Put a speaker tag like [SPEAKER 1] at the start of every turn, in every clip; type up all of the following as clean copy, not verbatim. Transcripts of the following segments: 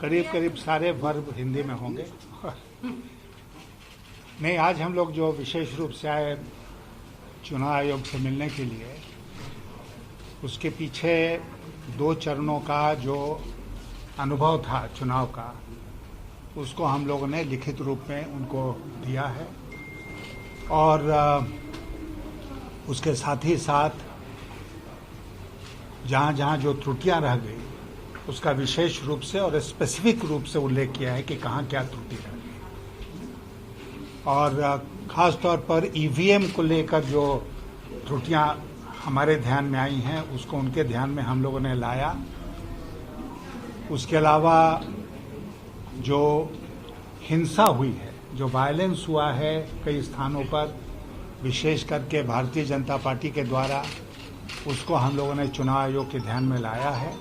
[SPEAKER 1] करीब करीब सारे वर्ब हिंदी में होंगे। नहीं, आज हम लोग जो विशेष रूप से आए चुनाव आयोग से मिलने के लिए, उसके पीछे 2 चरणों का जो अनुभव था चुनाव का, उसको हम लोगों ने लिखित रूप में उनको दिया है और उसके साथ ही साथ जहाँ जहाँ जो त्रुटियां रह गई उसका विशेष रूप से और स्पेसिफिक रूप से उल्लेख किया है कि कहाँ क्या त्रुटि रह गई। और खास तौर पर ईवीएम को लेकर जो त्रुटियां हमारे ध्यान में आई हैं उसको उनके ध्यान में हम लोगों ने लाया। उसके अलावा जो हिंसा हुई है, जो वायलेंस हुआ है कई स्थानों पर, विशेष करके भारतीय जनता पार्टी के द्वारा, उसको हम लोगों ने चुनाव आयोग के ध्यान में लाया है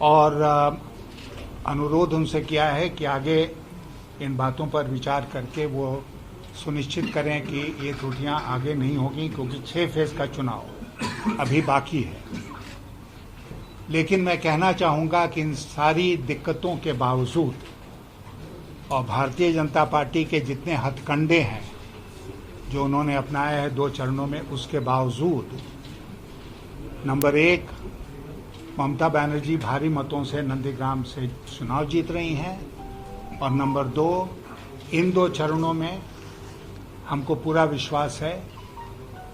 [SPEAKER 1] और अनुरोध उनसे किया है कि आगे इन बातों पर विचार करके वो सुनिश्चित करें कि ये त्रुटियां आगे नहीं होगी, क्योंकि 6 फेज का चुनाव अभी बाकी है। लेकिन मैं कहना चाहूंगा कि इन सारी दिक्कतों के बावजूद और भारतीय जनता पार्टी के जितने हथकंडे हैं जो उन्होंने अपनाए हैं 2 चरणों में, उसके बावजूद नंबर 1, ममता बनर्जी भारी मतों से नंदीग्राम से चुनाव जीत रही हैं और नंबर 2, इन 2 चरणों में हमको पूरा विश्वास है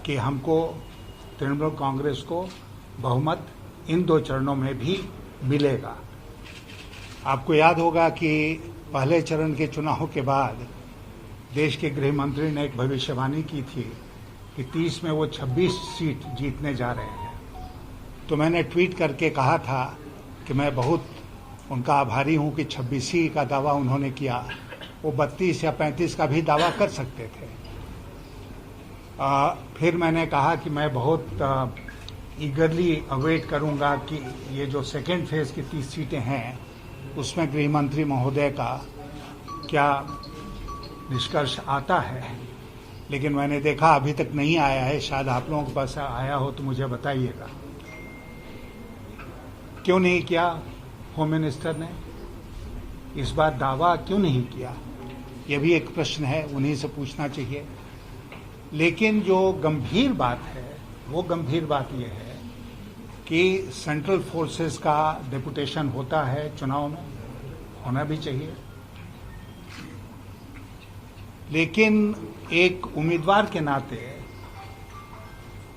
[SPEAKER 1] कि हमको तृणमूल कांग्रेस को बहुमत इन 2 चरणों में भी मिलेगा। आपको याद होगा कि पहले चरण के चुनाव के बाद देश के गृह मंत्री ने एक भविष्यवाणी की थी कि 30 में वो 26 सीट जीतने जा रहे हैं। तो मैंने ट्वीट करके कहा था कि मैं बहुत उनका आभारी हूं कि 26 का दावा उन्होंने किया, वो 32 या 35 का भी दावा कर सकते थे। फिर मैंने कहा कि मैं बहुत ईगरली अवेट करूंगा कि ये जो सेकेंड फेज की 30 सीटें हैं उसमें गृह मंत्री महोदय का क्या निष्कर्ष आता है। लेकिन मैंने देखा अभी तक नहीं आया है, शायद आप लोगों के पास आया हो तो मुझे बताइएगा। क्यों नहीं किया होम मिनिस्टर ने इस बार दावा, क्यों नहीं किया? यह भी एक प्रश्न है, उन्हीं से पूछना चाहिए। लेकिन जो गंभीर बात है वो गंभीर बात यह है कि सेंट्रल फोर्सेस का डेपुटेशन होता है चुनाव में, होना भी चाहिए। लेकिन एक उम्मीदवार के नाते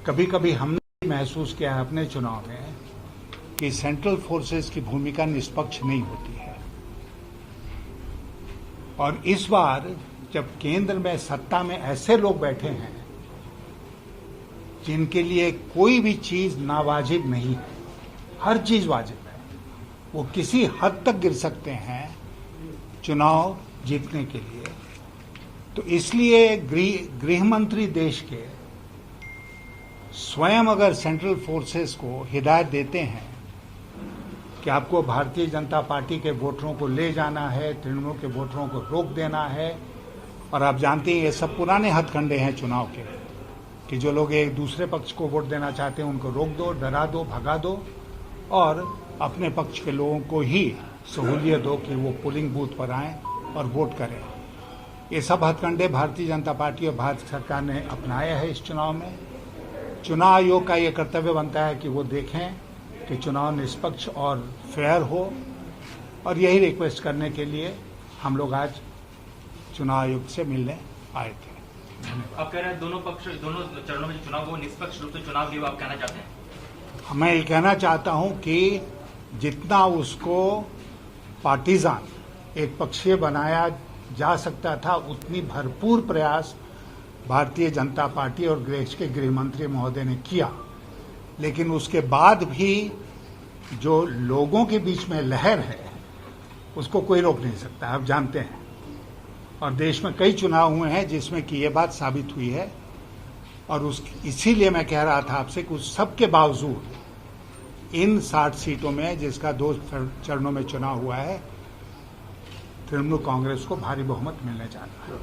[SPEAKER 1] कभी कभी हमने महसूस किया है अपने चुनाव में कि सेंट्रल फोर्सेस की भूमिका निष्पक्ष नहीं होती है। और इस बार जब केंद्र में सत्ता में ऐसे लोग बैठे हैं जिनके लिए कोई भी चीज नावाजिब नहीं है, हर चीज वाजिब है, वो किसी हद तक गिर सकते हैं चुनाव जीतने के लिए। तो इसलिए गृह मंत्री देश के स्वयं अगर सेंट्रल फोर्सेस को हिदायत देते हैं कि आपको भारतीय जनता पार्टी के वोटरों को ले जाना है, तृणमूल के वोटरों को रोक देना है, और आप जानते हैं ये सब पुराने हथकंडे हैं चुनाव के कि जो लोग एक दूसरे पक्ष को वोट देना चाहते हैं उनको रोक दो, डरा दो, भगा दो और अपने पक्ष के लोगों को ही सहूलियत दो कि वो पोलिंग बूथ पर आएं और वोट करें। ये सब हथकंडे भारतीय जनता पार्टी और भारत सरकार ने अपनाया है इस चुनाव में। चुनाव आयोग का ये कर्तव्य बनता है कि वो देखें कि चुनाव निष्पक्ष और फेयर हो, और यही रिक्वेस्ट करने के लिए हम लोग आज चुनाव आयोग से मिलने आए थे।
[SPEAKER 2] आप कह रहे हैं दोनों चरणों में चुनाव वो निष्पक्ष रूप से चुनाव भी आप कहना चाहते हैं?
[SPEAKER 1] मैं ये कहना चाहता हूं कि जितना उसको पार्टीजान, एक पक्षीय बनाया जा सकता था, उतनी भरपूर प्रयास भारतीय जनता पार्टी और देश के गृह मंत्री महोदय ने किया। लेकिन उसके बाद भी जो लोगों के बीच में लहर है उसको कोई रोक नहीं सकता, आप जानते हैं। और देश में कई चुनाव हुए हैं जिसमें कि ये बात साबित हुई है। और इसीलिए मैं कह रहा था आपसे कि उस सब के बावजूद इन 60 सीटों में, जिसका 2 चरणों में चुनाव हुआ है, तृणमूल कांग्रेस को भारी बहुमत मिलने जा रहा है।